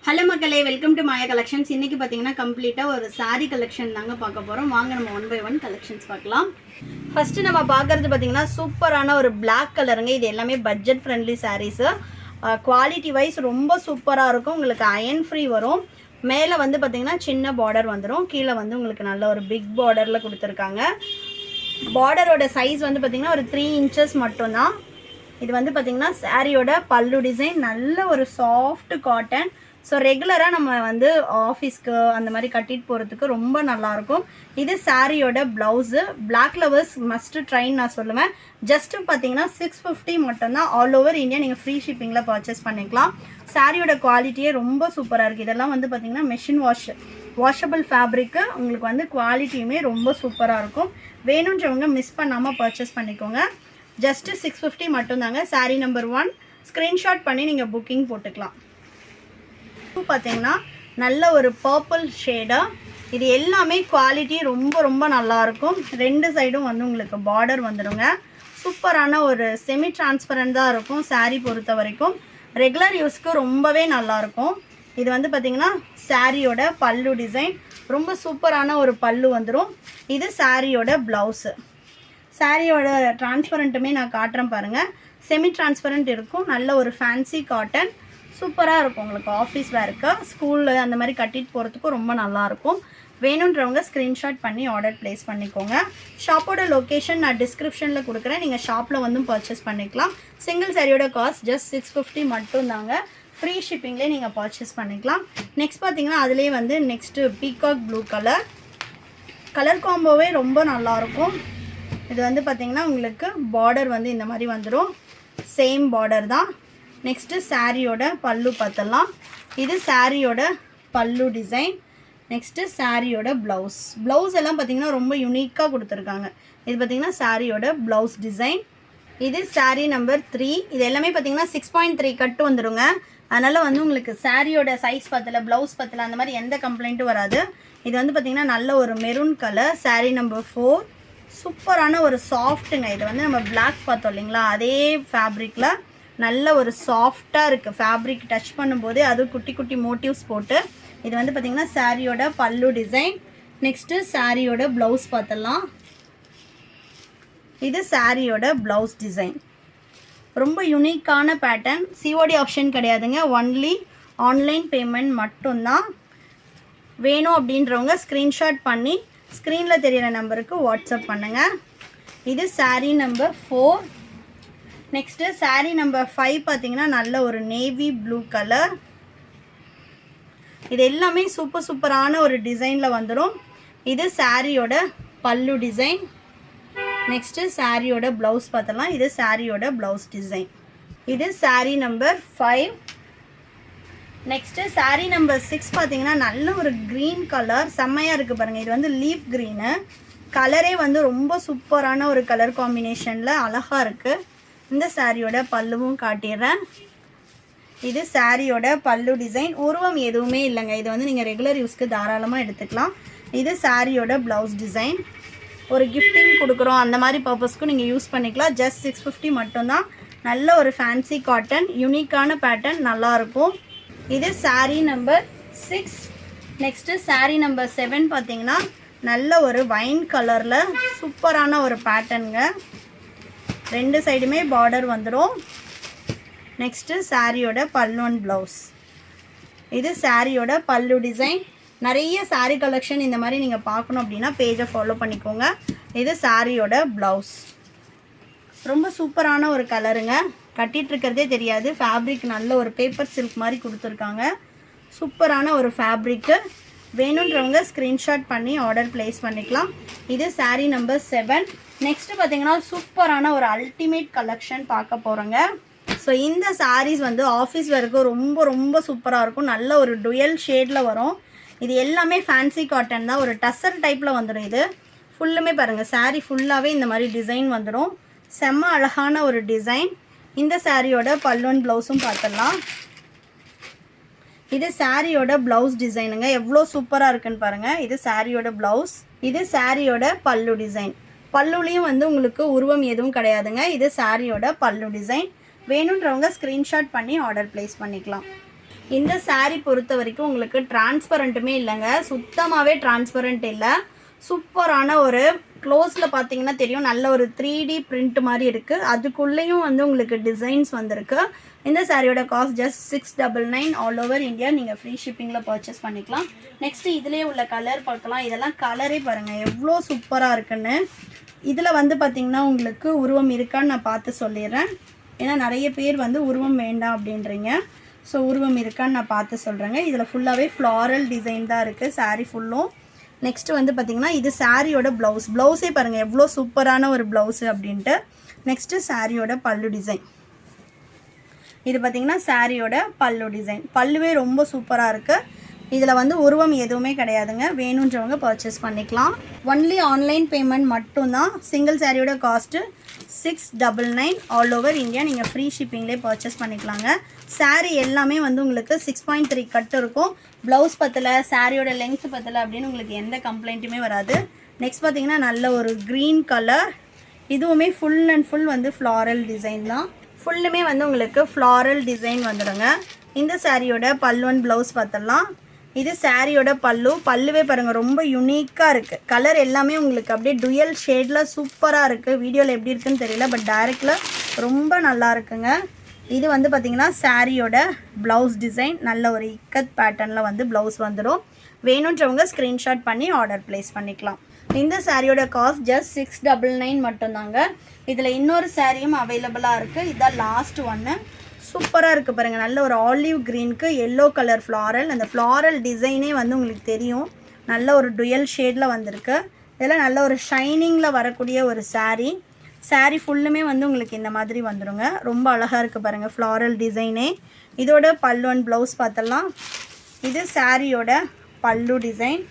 Hello மக்களே, welcome to Maya collections. இன்றைக்கி பார்த்தீங்கன்னா கம்ப்ளீட்டாக ஒரு சாரீ கலெக்ஷன் தாங்க பார்க்க போகிறோம். வாங்க நம்ம 1 by 1 கலெக்ஷன்ஸ் பார்க்கலாம். ஃபஸ்ட்டு நம்ம பார்க்குறது பார்த்தீங்கன்னா சூப்பரான ஒரு பிளாக் கலருங்க. இது எல்லாமே budget friendly saris. Quality wise ரொம்ப சூப்பராக இருக்கும். உங்களுக்கு அயன் ஃப்ரீ வரும். மேலே வந்து பார்த்திங்கன்னா சின்ன பார்டர் வந்துடும். கீழே வந்து உங்களுக்கு நல்ல ஒரு பிக் பார்டரில் கொடுத்துருக்காங்க. பார்டரோட சைஸ் வந்து பார்த்திங்கன்னா ஒரு 3 inches மட்டும்தான். இது வந்து பார்த்திங்கன்னா சாரியோட பல்லு டிசைன் நல்ல ஒரு சாஃப்ட் காட்டன். ஸோ ரெகுலராக நம்ம வந்து ஆஃபீஸ்க்கு அந்த மாதிரி கட்டிட்டு போகிறதுக்கு ரொம்ப நல்லாயிருக்கும். இது சாரியோட ப்ளவுஸு. பிளாக் லவர்ஸ் மஸ்ட்டு ட்ரைன் நான் சொல்லுவேன். ஜஸ்ட்டு பார்த்தீங்கன்னா 650 மட்டும்தான். ஆல் ஓவர் இந்தியா நீங்கள் ஃப்ரீ ஷிப்பிங்கில் பர்ச்சேஸ் பண்ணிக்கலாம். சாரியோட குவாலிட்டியே ரொம்ப சூப்பராக இருக்குது. இதெல்லாம் வந்து பார்த்திங்கன்னா மெஷின் வாஷபிள் ஃபேப்ரிக்கு. உங்களுக்கு வந்து குவாலிட்டியுமே ரொம்ப சூப்பராக இருக்கும். வேணுன்றவங்க மிஸ் பண்ணாமல் பர்ச்சேஸ் பண்ணிக்கோங்க. ஜஸ்ட்டு 650 மட்டும்தாங்க. சாரீ நம்பர் 1 ஸ்க்ரீன்ஷாட் பண்ணி நீங்கள் புக்கிங் போட்டுக்கலாம். பார்த்தீங்கன்னா நல்ல ஒரு பர்பிள் ஷேடாக. இது எல்லாமே குவாலிட்டி ரொம்ப நல்லாயிருக்கும். 2 சைடும் வந்து உங்களுக்கு பார்டர் வந்துடுங்க. சூப்பரான ஒரு செமி டிரான்ஸ்பரண்ட் தான் இருக்கும். சாரீ பொறுத்த வரைக்கும் ரெகுலர் யூஸ்க்கு ரொம்பவே நல்லாயிருக்கும். இது வந்து பார்த்திங்கன்னா சாரியோட பல்லு டிசைன். ரொம்ப சூப்பரான ஒரு பல்லு வந்துடும். இது சாரியோட ப்ளவுஸு. சாரியோட டிரான்ஸ்பரண்ட்டுமே நான் காட்டுறேன் பாருங்கள். செமி டிரான்ஸ்பரண்ட் இருக்கும். நல்ல ஒரு ஃபேன்சி காட்டன். சூப்பராக இருக்கும். உங்களுக்கு ஆஃபீஸ் வேர்க்கு, ஸ்கூலில் அந்த மாதிரி கட்டிட்டு போகிறதுக்கும் ரொம்ப நல்லாயிருக்கும். வேணுன்றவங்க ஸ்க்ரீன்ஷாட் பண்ணி ஆர்டர் ப்ளேஸ் பண்ணிக்கோங்க. ஷாப்போட லொக்கேஷன் நான் டிஸ்கிரிப்ஷனில் கொடுக்குறேன். நீங்கள் ஷாப்பில் வந்து பர்ச்சேஸ் பண்ணிக்கலாம். சிங்கிள் சாரியோட காஸ்ட் ஜஸ்ட் 650 மட்டும்தாங்க. ஃப்ரீ ஷிப்பிங்லேயே நீங்கள் பர்ச்சேஸ் பண்ணிக்கலாம். நெக்ஸ்ட் பார்த்தீங்கன்னா அதுலேயே வந்து நெக்ஸ்ட்டு பீகாக் ப்ளூ கலர் காம்போவே ரொம்ப நல்லாயிருக்கும். இது வந்து பார்த்திங்கன்னா உங்களுக்கு பார்டர் வந்து இந்த மாதிரி வந்துடும். சேம் பார்டர் தான். நெக்ஸ்ட்டு சாரியோட பல்லு பார்த்தலாம். இது சாரியோட பல்லு டிசைன். நெக்ஸ்ட்டு சாரியோட ப்ளவுஸ் எல்லாம் பார்த்திங்கன்னா ரொம்ப யூனிக்காக கொடுத்துருக்காங்க. இது பார்த்திங்கன்னா சாரியோட ப்ளவுஸ் டிசைன். இது சாரீ நம்பர் 3. இது எல்லாமே பார்த்திங்கன்னா 6.3 கட்டு வந்துடுங்க. அதனால் வந்து உங்களுக்கு சாரியோட சைஸ் பத்தலை, ப்ளவுஸ் பத்தலை, அந்த மாதிரி எந்த கம்ப்ளைண்ட்டும் வராது. இது வந்து பார்த்திங்கன்னா நல்ல ஒரு மெரூன் கலர். சாரீ நம்பர் 4 சூப்பரான ஒரு சாஃப்ட்டுங்க. இது வந்து நம்ம பிளாக் பார்த்தோம் இல்லைங்களா, அதே ஃபேப்ரிக்கில் நல்ல ஒரு சாஃப்டாக இருக்குது. ஃபேப்ரிக் டச் பண்ணும்போதே அது குட்டி குட்டி மோட்டிவ்ஸ் போட்டு. இது வந்து பார்த்திங்கன்னா சாரியோட பல்லு டிசைன். நெக்ஸ்ட்டு சாரியோட ப்ளவுஸ் பார்த்தலாம். இது சாரியோட ப்ளவுஸ் டிசைன். ரொம்ப யூனிக்கான பேட்டர்ன். சிஓடி ஆப்ஷன் கிடையாதுங்க. ஒன்லி ஆன்லைன் பேமெண்ட் மட்டும்தான். வேணும் அப்படின்றவங்க ஸ்க்ரீன்ஷாட் பண்ணி ஸ்க்ரீனில் தெரிகிற நம்பருக்கு வாட்ஸ்அப் பண்ணுங்கள். இது sari number 4. Next sari number 5 பார்த்தீங்கன்னா நல்ல ஒரு நேவி ப்ளூ கலர். இது எல்லாமே சூப்பரான ஒரு டிசைனில் வந்துடும். இது சாரியோட பல்லு டிசைன். நெக்ஸ்ட்டு சாரியோட ப்ளவுஸ் பார்த்தலாம். இது சாரியோட ப்ளவுஸ் டிசைன். இது sari number 5. Next sari number 6 பார்த்தீங்கன்னா நல்ல ஒரு க்ரீன் கலர். செம்மையாக இருக்குது பாருங்கள். இது வந்து லீஃப் க்ரீனு. கலரே வந்து ரொம்ப சூப்பரான ஒரு கலர் காம்பினேஷனில் அழகாக இருக்குது. இந்த சாரியோட பல்லுவும் காட்டிடுறேன். இது சாரியோட பல்லு டிசைன். உருவம் எதுவுமே இல்லைங்க. இது வந்து நீங்கள் ரெகுலர் யூஸ்க்கு தாராளமாக எடுத்துக்கலாம். இது சாரியோட ப்ளவுஸ் டிசைன். ஒரு கிஃப்டிங் கொடுக்குறோம் அந்த மாதிரி பர்பஸ்க்கும் நீங்கள் யூஸ் பண்ணிக்கலாம். ஜஸ்ட் 650 மட்டும்தான். நல்ல ஒரு ஃபேன்சி காட்டன், யூனிக்கான பேட்டர்ன், நல்லாயிருக்கும். இது sari number 6. Next sari number 7 பார்த்தீங்கன்னா நல்ல ஒரு வைன் கலரில் சூப்பரான ஒரு பேட்டர்னுங்க. 2 சைடுமே பார்டர் வந்துடும். நெக்ஸ்ட்டு சாரியோட பல்லு அண்ட் ப்ளவுஸ். இது சாரியோட பல்லு டிசைன். நிறைய சாரீ கலெக்ஷன் இந்த மாதிரி நீங்கள் பார்க்கணும் அப்படின்னா பேஜை ஃபாலோ பண்ணிக்கோங்க. இது சாரியோட ப்ளவுஸ். ரொம்ப சூப்பரான ஒரு கலருங்க. கட்டிகிட்ருக்கிறதே தெரியாது. ஃபேப்ரிக் நல்ல ஒரு பேப்பர் சில்க் மாதிரி கொடுத்துருக்காங்க. சூப்பரான ஒரு ஃபேப்ரிக்கு. வேணுன்றவங்க ஸ்க்ரீன்ஷாட் பண்ணி ஆர்டர் ப்ளேஸ் பண்ணிக்கலாம். இது சாரீ நம்பர் 7. நெக்ஸ்ட்டு பார்த்தீங்கன்னா சூப்பரான ஒரு அல்டிமேட் கலெக்ஷன் பார்க்க போகிறோங்க. ஸோ இந்த சாரீஸ் வந்து ஆஃபீஸ் வரைக்கும் ரொம்ப சூப்பராக இருக்கும். நல்ல ஒரு டுயல் ஷேடில் வரும். இது எல்லாமே ஃபேன்சி காட்டன் தான். ஒரு டசர் டைப்பில் வந்துடும். இது ஃபுல்லுமே பாருங்கள். சாரீ ஃபுல்லாகவே இந்த மாதிரி டிசைன் வந்துடும். செம்ம அழகான ஒரு டிசைன். இந்த சாரியோட பல்லு அண்ட் ப்ளவுஸும் பார்த்துடலாம். இது சாரியோட ப்ளவுஸ் டிசைனுங்க. எவ்வளோ சூப்பராக இருக்குன்னு பாருங்கள். இது சாரியோட ப்ளவுஸ். இது சாரியோட பல்லு டிசைன். பல்லுலேயும் வந்து உங்களுக்கு உருவம் எதுவும் கிடையாதுங்க. இது சாரியோட பல்லு டிசைன். வேணுன்றவங்க ஸ்க்ரீன்ஷாட் பண்ணி ஆர்டர் ப்ளேஸ் பண்ணிக்கலாம். இந்த saree பொறுத்த வரைக்கும் உங்களுக்கு டிரான்ஸ்பரண்ட்டுமே இல்லைங்க, சுத்தமாகவே டிரான்ஸ்பரண்ட் இல்லை. சூப்பரான ஒரு க்ளோஸில் பார்த்தீங்கன்னா தெரியும், நல்ல ஒரு 3D பிரிண்ட் மாதிரி இருக்குது. அதுக்குள்ளேயும் வந்து உங்களுக்கு டிசைன்ஸ் வந்திருக்கு. இந்த சாரியோட cost just 699 all over India. நீங்கள் ஃப்ரீ ஷிப்பிங்கில் பர்ச்சேஸ் பண்ணிக்கலாம். நெக்ஸ்ட்டு இதிலே உள்ள கலர் பார்க்கலாம். இதெல்லாம் கலரே பாருங்கள் எவ்வளோ சூப்பராக இருக்குன்னு. இதில் வந்து பார்த்திங்கன்னா உங்களுக்கு உருவம் இருக்கான்னு நான் பார்த்து சொல்லிடுறேன். ஏன்னா நிறைய பேர் வந்து உருவம் வேண்டாம் அப்படின்றீங்க. ஸோ உருவம் இருக்கான்னு நான் பார்த்து சொல்கிறேங்க. இதில் ஃபுல்லாகவே ஃப்ளாரல் டிசைன் தான் இருக்குது சாரீ ஃபுல்லும். நெக்ஸ்ட்டு வந்து பார்த்திங்கன்னா இது சாரியோட ப்ளவுஸே பாருங்கள் எவ்வளோ சூப்பரான ஒரு ப்ளவுஸு அப்படின்ட்டு. நெக்ஸ்ட்டு சாரியோட பல்லு டிசைன். இது பார்த்திங்கன்னா சாரியோட பல்லு டிசைன். பல்லுவே ரொம்ப சூப்பராக இருக்குது. இதில் வந்து உருவம் எதுவுமே கிடையாதுங்க. வேணுன்றவங்க பர்ச்சேஸ் பண்ணிக்கலாம். ஒன்லி ஆன்லைன் பேமெண்ட் மட்டும்தான். சிங்கிள் சாரியோட காஸ்ட்டு 699 ஆல் ஓவர் இந்தியா. நீங்கள் ஃப்ரீ ஷிப்பிங்லேயே பர்ச்சேஸ் பண்ணிக்கலாங்க. சாரீ எல்லாமே வந்து உங்களுக்கு 6.3 கட் இருக்கும். ப்ளவுஸ் பத்தலை, சாரியோட லெங்த் பத்தலை அப்படின்னு உங்களுக்கு எந்த கம்ப்ளைண்ட்டுமே வராது. நெக்ஸ்ட் பார்த்திங்கன்னா நல்ல ஒரு க்ரீன் கலர். இதுவுமே ஃபுல் அண்ட் ஃபுல் வந்து ஃப்ளாரல் டிசைன் தான். ஃபுல்லுமே வந்து உங்களுக்கு ஃப்ளாரல் டிசைன் வந்துடுங்க. இந்த சாரியோட பல்லுவன் ப்ளவுஸ் பார்த்தலாம். இது சாரியோட பல்லுவே பாருங்கள் ரொம்ப யூனிக்காக இருக்குது. கலர் எல்லாமே உங்களுக்கு அப்படியே டுயல் ஷேடில் சூப்பராக இருக்குது. வீடியோவில் எப்படி இருக்குன்னு தெரியல, பட் டைரெக்டில் ரொம்ப நல்லா இருக்குங்க. இது வந்து பார்த்திங்கன்னா சாரியோட ப்ளவுஸ் டிசைன். நல்ல ஒரு இக்கத் பேட்டர்னில் வந்து ப்ளவுஸ் வந்துடும். வேணுன்றவங்க ஸ்க்ரீன்ஷாட் பண்ணி ஆர்டர் ப்ளேஸ் பண்ணிக்கலாம். இந்த சாரியோட காஸ்ட் ஜஸ்ட் 699 மட்டும்தாங்க. இதில் இன்னொரு சாரியும் அவைலபிளாக இருக்குது. இதுதான் லாஸ்ட் ஒன்று. சூப்பராக இருக்குது பாருங்கள். நல்ல ஒரு ஆலிவ் க்ரீனுக்கு எல்லோ கலர் ஃப்ளாரல். அந்த ஃப்ளாரல் டிசைனே வந்து உங்களுக்கு தெரியும், நல்ல ஒரு டுயல் ஷேடில் வந்திருக்கு. இதெல்லாம் நல்ல ஒரு ஷைனிங்கில் வரக்கூடிய ஒரு சாரீ ஃபுல்லுமே வந்து உங்களுக்கு இந்த மாதிரி வந்துடுங்க. ரொம்ப அழகாக இருக்குது பாருங்கள் ஃப்ளாரல் டிசைனே. இதோட பல்லு அண்ட் ப்ளவுஸ் பார்த்தலாம். இது சாரியோட பல்லு டிசைன்.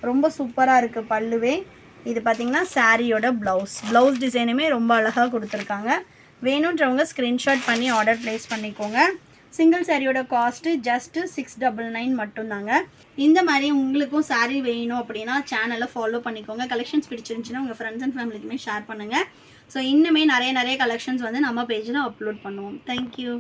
ரொம்ப சூப்பராக இருக்குது பல்லுவே. இது பார்த்திங்கன்னா சாரியோட ப்ளவுஸ் டிசைனுமே ரொம்ப அழகாக கொடுத்துருக்காங்க. வேணுன்றவங்க ஸ்க்ரீன்ஷாட் பண்ணி ஆர்டர் ப்ளேஸ் பண்ணிக்கோங்க. சிங்கிள் சாரியோட காஸ்ட்டு ஜஸ்ட்டு 699 மட்டும்தாங்க. இந்த மாதிரி உங்களுக்கும் சாரீ வேணும் அப்படின்னா சேனலை ஃபாலோ பண்ணிக்கோங்க. கலெக்ஷன்ஸ் பிடிச்சிருந்துச்சுன்னா உங்கள் ஃப்ரெண்ட்ஸ் அண்ட் ஃபேமிலிக்குமே ஷேர் பண்ணுங்கள். ஸோ இன்னுமே நிறைய கலெக்ஷன்ஸ் வந்து நம்ம பேஜில் அப்லோட் பண்ணுவோம். தேங்க்யூ.